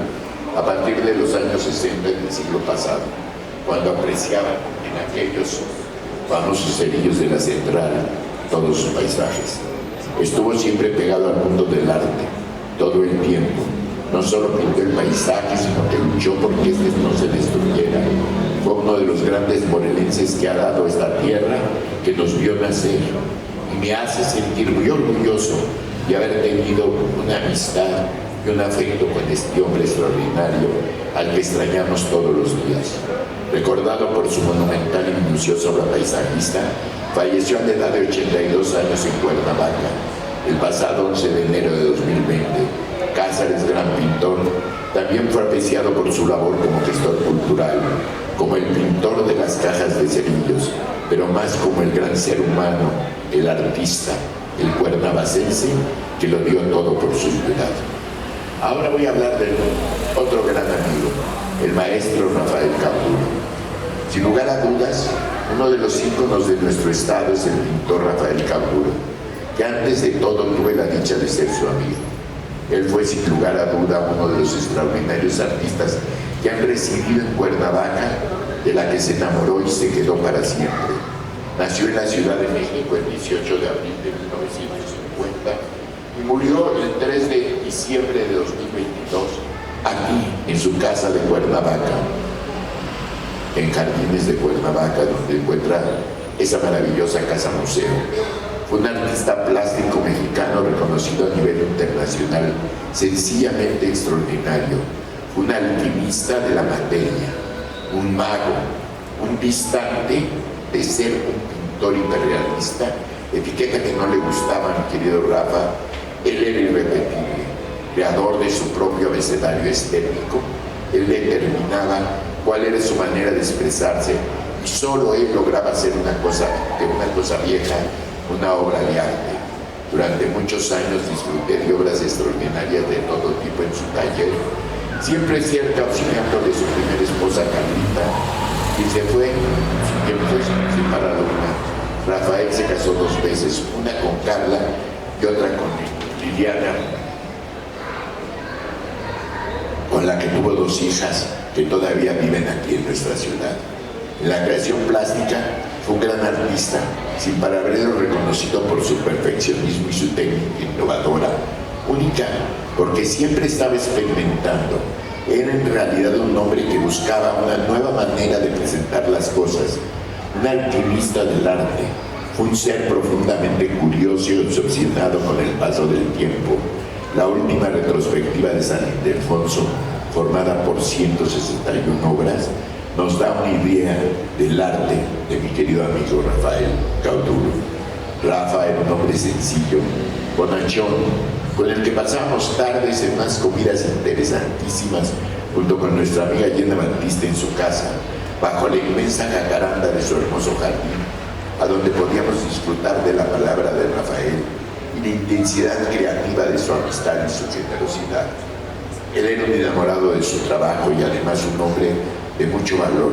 a partir de los años 60 del siglo pasado, cuando apreciaban en aquellos famosos cerillos de la Central todos sus paisajes. Estuvo siempre pegado al mundo del arte, todo el tiempo. No solo pintó el paisaje, sino que luchó porque este no se destruyera. Fue uno de los grandes morelenses que ha dado esta tierra, que nos vio nacer. Y me hace sentir muy orgulloso de haber tenido una amistad y un afecto con este hombre extraordinario, al que extrañamos todos los días. Recordado por su monumental y minuciosa obra paisajista, falleció a la edad de 82 años en Cuernavaca, el pasado 11 de enero de 2020. Cázares, gran pintor, también fue apreciado por su labor como gestor cultural, como el pintor de las cajas de cerillos, pero más como el gran ser humano, el artista, el cuernavacense, que lo dio todo por su ciudad. Ahora voy a hablar de otro gran amigo, el maestro Rafael Capullo. Sin lugar a dudas, Uno de los íconos de nuestro estado es el pintor Rafael Cauduro, que antes de todo tuve la dicha de ser su amigo. Él fue sin lugar a duda uno de los extraordinarios artistas que han residido en Cuernavaca, de la que se enamoró y se quedó para siempre. Nació en la Ciudad de México el 18 de abril de 1950 y murió el 3 de diciembre de 2022 aquí, en su casa de Cuernavaca, en Jardines de Cuernavaca, donde encuentra esa maravillosa casa museo. Fue un artista plástico mexicano reconocido a nivel internacional, sencillamente extraordinario. Fue un alquimista de la materia, un mago, un distante de ser un pintor hiperrealista, etiqueta que no le gustaba a mi querido Rafa. Él era irrepetible, creador de su propio abecedario estético. Él determinaba cuál era su manera de expresarse y solo él lograba hacer una cosa vieja, una obra de arte. Durante muchos años disfruté de obras extraordinarias de todo tipo en su taller, siempre cerca auxiliando de su primera esposa Carlita, y se fue sin tiempo sin parar una. Rafael se casó 2 veces, una con Carla y otra con Liliana, con la que tuvo 2 hijas que todavía viven aquí en nuestra ciudad. En la creación plástica fue un gran artista, sin paralelo reconocido por su perfeccionismo y su técnica innovadora, única porque siempre estaba experimentando. Era en realidad un hombre que buscaba una nueva manera de presentar las cosas, un alquimista del arte. Fue un ser profundamente curioso y obsesionado con el paso del tiempo. La última retrospectiva de San Ildefonso, formada por 161 obras, nos da una idea del arte de mi querido amigo Rafael Cauduro. Rafa era un hombre sencillo, bonachón, con el que pasábamos tardes en unas comidas interesantísimas junto con nuestra amiga Yena Batista en su casa, bajo la inmensa jacaranda de su hermoso jardín, a donde podíamos disfrutar de la palabra de Rafael y la intensidad creativa de su amistad y su generosidad. Él era un enamorado de su trabajo y además un hombre de mucho valor.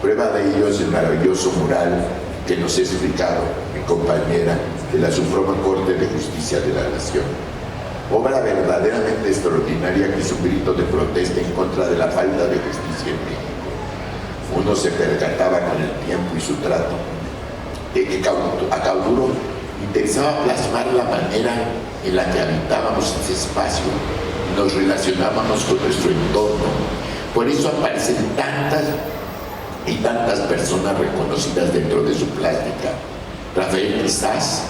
Prueba de ello es el maravilloso mural que nos ha explicado mi compañera de la Suprema Corte de Justicia de la Nación. Obra verdaderamente extraordinaria que es un grito de protesta en contra de la falta de justicia en México. Uno se percataba con el tiempo y su trato de que a Cauduro interesaba plasmar la manera en la que habitábamos ese espacio y nos relacionábamos con nuestro entorno. Por eso aparecen tantas y tantas personas reconocidas dentro de su plástica. Rafael, quizás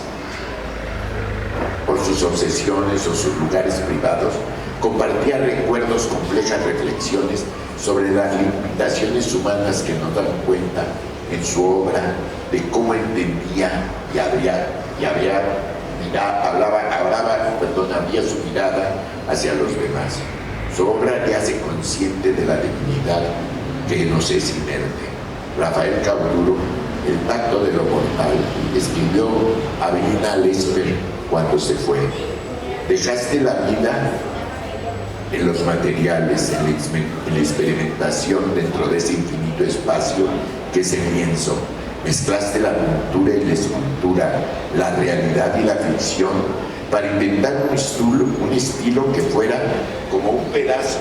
por sus obsesiones o sus lugares privados, compartía recuerdos, complejas reflexiones sobre las limitaciones humanas que nos dan cuenta en su obra de cómo entendía y abría su mirada hacia los demás. Su obra le hace consciente de la dignidad que nos es inerte. Rafael Cauduro, El tacto de lo mortal, escribió a Belina Lesper cuando se fue: dejaste la vida en los materiales, en la experimentación dentro de ese infinito espacio que es el lienzo. Mezclaste la pintura y la escultura, la realidad y la ficción, para inventar un estilo que fuera como un pedazo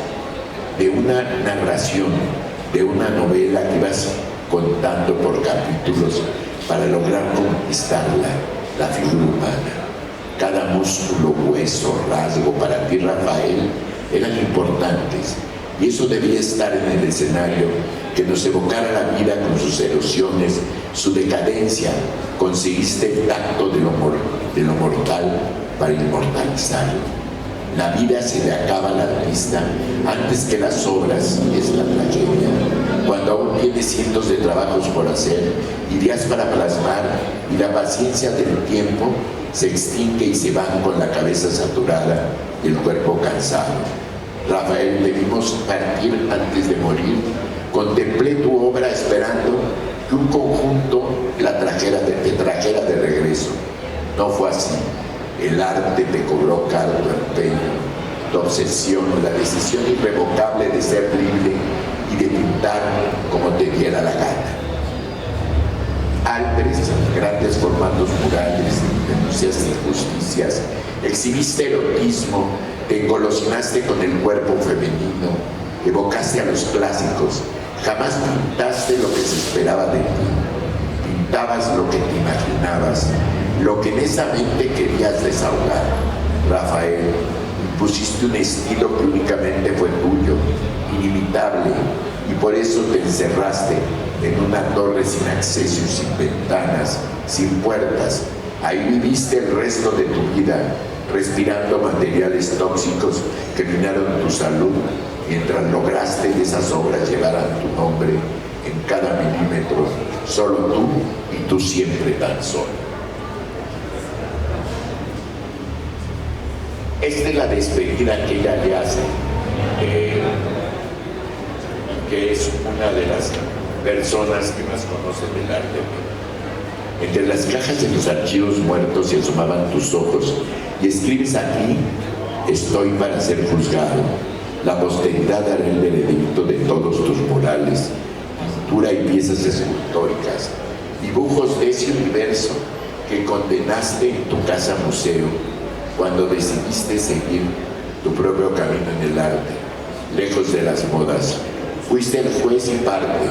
de una narración, de una novela que ibas contando por capítulos para lograr conquistarla, la figura humana. Cada músculo, hueso, rasgo para ti, Rafael, eran importantes, y eso debía estar en el escenario, que nos evocara la vida con sus erosiones, su decadencia. Conseguiste el tacto de lo mortal para inmortalizarlo. La vida se le acaba al artista antes que las obras, es la tragedia. Cuando aún tiene cientos de trabajos por hacer, ideas para plasmar, y la paciencia del tiempo se extingue y se van con la cabeza saturada y el cuerpo cansado. Rafael, debimos partir antes de morir. Contemplé tu obra esperando que un conjunto te trajera de regreso. No fue así. El arte te cobró caro tu empeño, tu obsesión, la decisión irrevocable de ser. ser libre y de pintar como te diera la gana. Altres, grandes formatos murales, denunciaste injusticias, exhibiste erotismo, te engolosinaste con el cuerpo femenino, evocaste a los clásicos, jamás pintaste lo que se esperaba de ti, pintabas lo que te imaginabas, lo que en esa mente querías desahogar. Rafael, impusiste un estilo que únicamente fue tuyo, inimitable, y por eso te encerraste en una torre sin acceso, sin ventanas, sin puertas. Ahí viviste el resto de tu vida, respirando materiales tóxicos que minaron tu salud, mientras lograste que esas obras llevaran tu nombre en cada milímetro, solo tú y tú siempre tan solo. Esta es la despedida que ella le hace, que es una de las personas que más conocen el arte. Entre las cajas de los archivos muertos se asomaban tus ojos y escribes aquí: estoy para ser juzgado. La posteridad hará el veredicto de todos tus murales, pintura y piezas escultóricas, dibujos de ese universo que condenaste en tu casa museo cuando decidiste seguir tu propio camino en el arte, lejos de las modas. Fuiste el juez y parte.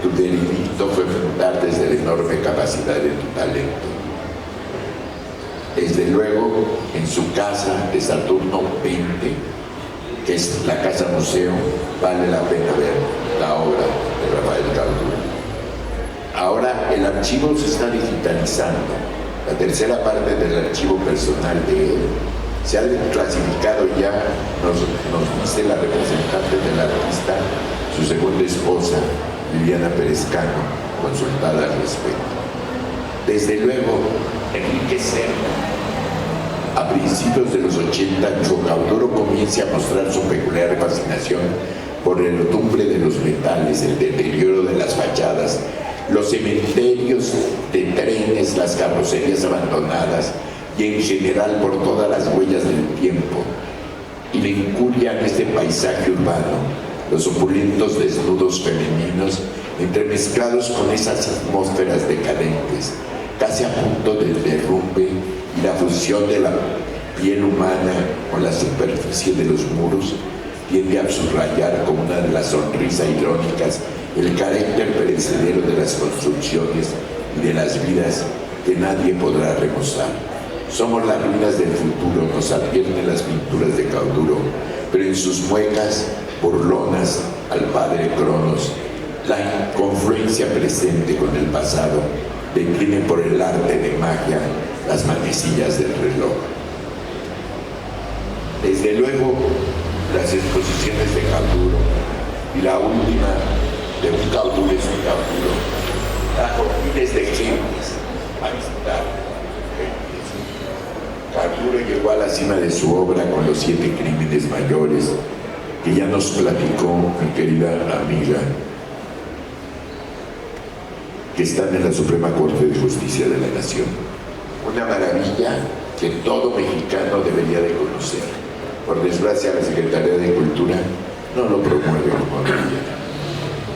Tu veredicto fue fundar desde la enorme capacidad de tu talento. Desde luego, en su casa de Saturno 20, que es la casa museo, vale la pena ver la obra de Rafael Cauduro. Ahora el archivo se está digitalizando. La tercera parte del archivo personal de él se ha clasificado ya, nos dice la representante del artista, su segunda esposa, Liliana Pérez Cano, consultada al respecto. Desde luego, Enrique Serna, a principios de los 80, Cauduro comienza a mostrar su peculiar fascinación por el retumbre de los metales, el deterioro de las fachadas, los cementerios de trenes, las carrocerías abandonadas y en general por todas las huellas del tiempo. Y le incuria en este paisaje urbano los opulentos desnudos femeninos entremezclados con esas atmósferas decadentes, casi a punto del derrumbe y la fusión de la piel humana con la superficie de los muros tiende a subrayar con una de las sonrisas irónicas el carácter perecedero de las construcciones y de las vidas que nadie podrá remozar. Somos las ruinas del futuro, nos advierten las pinturas de Cauduro, pero en sus muecas burlonas al padre Cronos, la confluencia presente con el pasado decline por el arte de magia las manecillas del reloj. Desde luego, las exposiciones de Cauduro y la última de un Cauduro es un Cauduro trajo miles de gentes a visitar. Cauduro llegó a la cima de su obra con los 7 crímenes mayores que ya nos platicó mi querida amiga, que están en la Suprema Corte de Justicia de la Nación. Una maravilla que todo mexicano debería de conocer. Por desgracia, la Secretaría de Cultura no lo promueve como debería.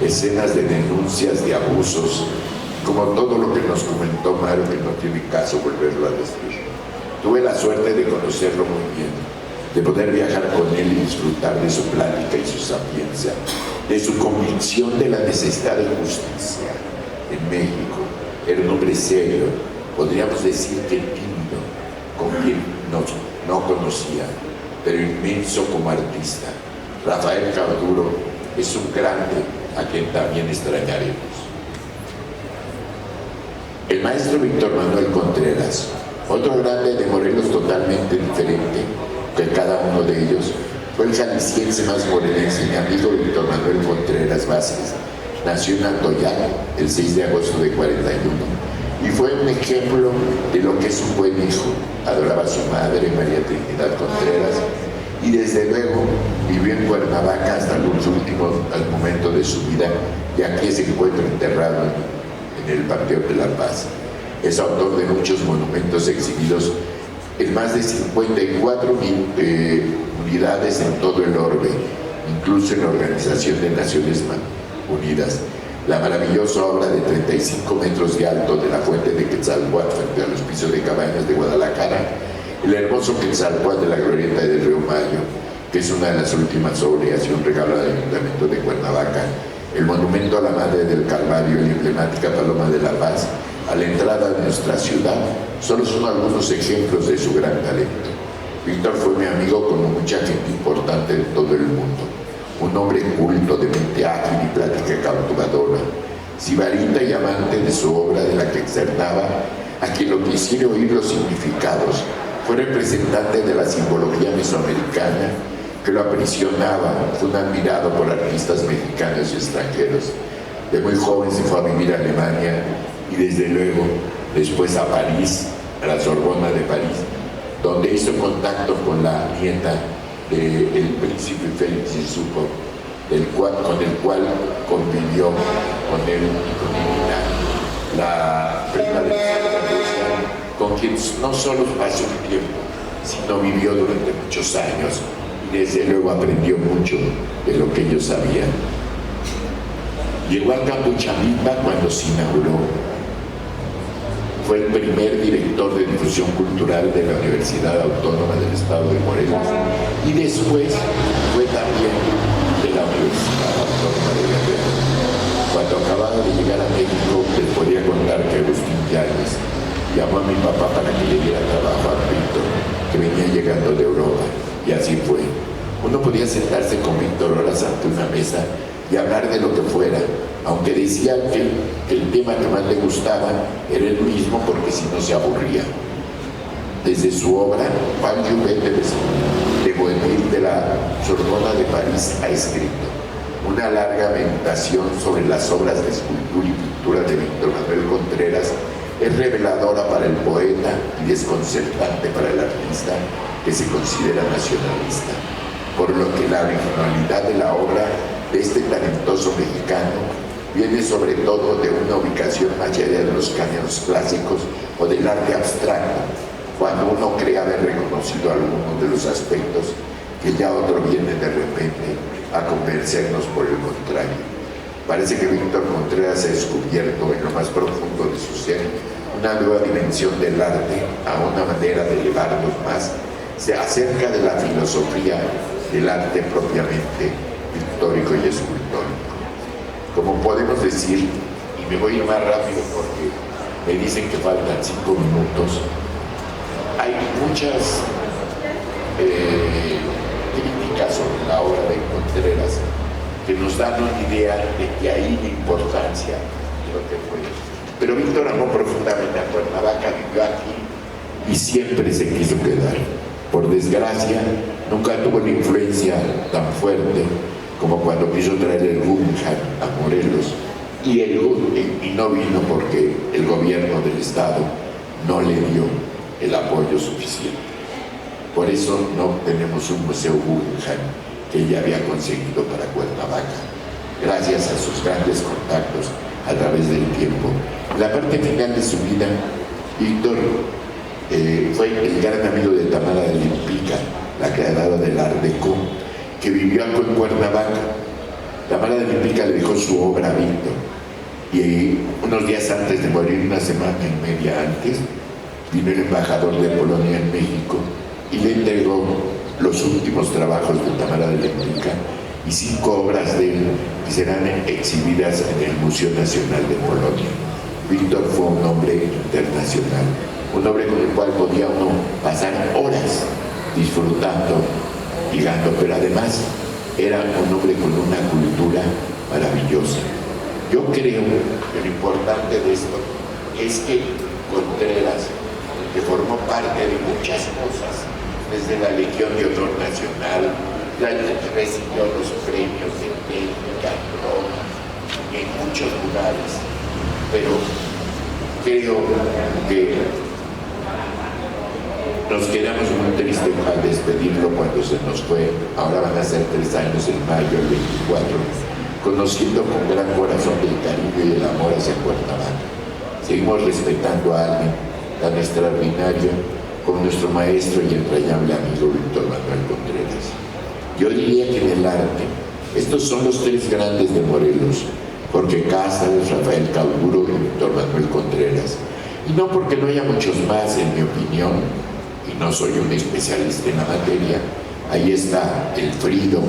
Escenas de denuncias, de abusos, como todo lo que nos comentó Mario, que no tiene caso volverlo a decir. Tuve la suerte de conocerlo muy bien, de poder viajar con él y disfrutar de su plática y su sapiencia, de su convicción de la necesidad de justicia en México. Era un hombre serio, podríamos decir que tímido, con quien no conocía, pero inmenso como artista. Rafael Cauduro es un grande a quien también extrañaremos. El maestro Víctor Manuel Contreras, otro grande de Morelos totalmente diferente que cada uno de ellos, fue el jalisciense más morelense, mi amigo Víctor Manuel Contreras Vázquez. Nació en Atoyac el 6 de agosto de 41 y fue un ejemplo de lo que es un buen hijo. Adoraba a su madre, María Trinidad Contreras, y desde luego vivió en Cuernavaca hasta los últimos momentos de su vida, y aquí se encuentra enterrado en el Panteón de la Paz. Es autor de muchos monumentos exhibidos en más de 54 unidades en todo el orbe, incluso en la Organización de Naciones Unidas. La maravillosa obra de 35 metros de alto de la fuente de Quetzalcóatl frente a los pisos de cabañas de Guadalajara, el hermoso Quetzalcóatl de la glorieta del Río Mayo, que es una de las últimas obras y un regalo del Ayuntamiento de Cuernavaca, el monumento a la Madre del Calvario y la emblemática Paloma de la Paz, a la entrada de nuestra ciudad, solo son algunos ejemplos de su gran talento. Víctor fue mi amigo como mucha gente importante de todo el mundo, un hombre culto, de mente ágil y plática cautivadora, sibarita y amante de su obra, de la que externaba a quien lo quisiera oír los significados. Fue representante de la simbología mesoamericana que lo aprisionaba, fue un admirado por artistas mexicanos y extranjeros. De muy joven se fue a vivir a Alemania y desde luego después a París, a la Sorbona de París, donde hizo contacto con la nieta del príncipe Félix Isupo, con el cual convivió con él y con Irina, la prima de Rusia, con quien no solo pasó un tiempo, sino vivió durante muchos años y desde luego aprendió mucho de lo que ellos sabían. Llegó a Capuchamilpa cuando se inauguró. Fue el primer director de difusión cultural de la Universidad Autónoma del Estado de Morelos y después fue también de la Universidad Autónoma de Guerrero. Cuando acababa de llegar a México, les podía contar que Agustín Yáñez llamó a mi papá para que le diera trabajo a Víctor, que venía llegando de Europa, y así fue. Uno podía sentarse con Víctor horas ante una mesa y hablar de lo que fuera, aunque decía que el tema que más le gustaba era el mismo porque si no se aburría. Desde su obra, Juan Jouvet de Bohemil de la Sorbona de París ha escrito una larga meditación sobre las obras de escultura y pintura de Víctor Manuel Contreras. Es reveladora para el poeta y desconcertante para el artista que se considera nacionalista, por lo que la originalidad de la obra de este talentoso mexicano viene sobre todo de una ubicación más allá de los cánones clásicos o del arte abstracto, cuando uno cree haber reconocido algunos de los aspectos que ya otro viene de repente a convencernos por el contrario. Parece que Víctor Contreras ha descubierto en lo más profundo de su ser una nueva dimensión del arte, a una manera de elevarnos más acerca de la filosofía del arte propiamente pictórico y escultórico. Como podemos decir, y me voy a ir más rápido porque me dicen que faltan 5 minutos, hay muchas críticas sobre la obra de Contreras que nos dan una idea de que ahí la importancia de lo que fue. Pero Víctor amó profundamente a Cuernavaca, vivió aquí y siempre se quiso quedar. Por desgracia, nunca tuvo una influencia tan fuerte como cuando quiso traer el Guggenheim a Morelos y no vino porque el gobierno del estado no le dio el apoyo suficiente. Por eso no tenemos un museo Guggenheim que ella había conseguido para Cuernavaca, gracias a sus grandes contactos a través del tiempo. En la parte final de su vida, Víctor fue el gran amigo de Tamara de Lempicka, la creadora del Art Deco, que vivió algo en Cuernavaca. Tamara de Lempicka le dejó su obra a Víctor y unos días antes de morir, una semana y media antes, vino el embajador de Polonia en México y le entregó los últimos trabajos de Tamara de Lempicka y 5 obras de él que serán exhibidas en el Museo Nacional de Polonia. Víctor fue un hombre internacional, un hombre con el cual podía uno pasar horas disfrutando, ligando, pero además era un hombre con una cultura maravillosa. Yo creo que lo importante de esto es que Contreras, que formó parte de muchas cosas, desde la Legión de Honor Nacional, recibió los premios de técnica, en muchos lugares, pero creo que nos quedamos muy tristes al despedirlo cuando se nos fue. Ahora van a ser 3 años en mayo, el 24, conociendo con gran corazón el cariño y el amor hacia Cuernavaca. Seguimos respetando a alguien tan extraordinario como nuestro maestro y entrañable amigo Víctor Manuel Contreras. Yo diría que en el arte, estos son los 3 grandes de Morelos, Jorge Cázares, Rafael Cauduro y Víctor Manuel Contreras. Y no porque no haya muchos más, en mi opinión, y no soy un especialista en la materia. Ahí está Elfrido,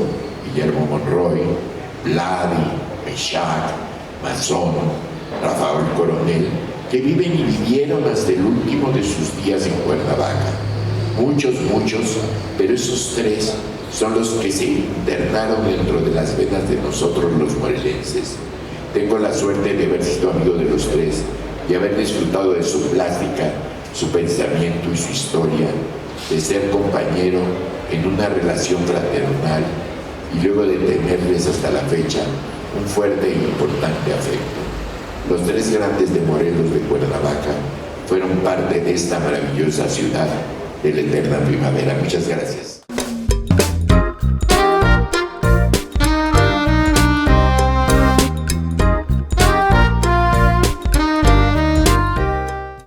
Guillermo Monroy, Vladi, Meshac, Mazón, Rafael Coronel, que viven y vivieron hasta el último de sus días en Cuernavaca. Muchos, pero esos tres son los que se internaron dentro de las venas de nosotros los morelenses. Tengo la suerte de haber sido amigo de los tres y haber disfrutado de su plástica, su pensamiento y su historia, de ser compañero en una relación fraternal y luego de tenerles hasta la fecha un fuerte e importante afecto. Los tres grandes de Morelos de Cuernavaca fueron parte de esta maravillosa ciudad de la eterna primavera. Muchas gracias.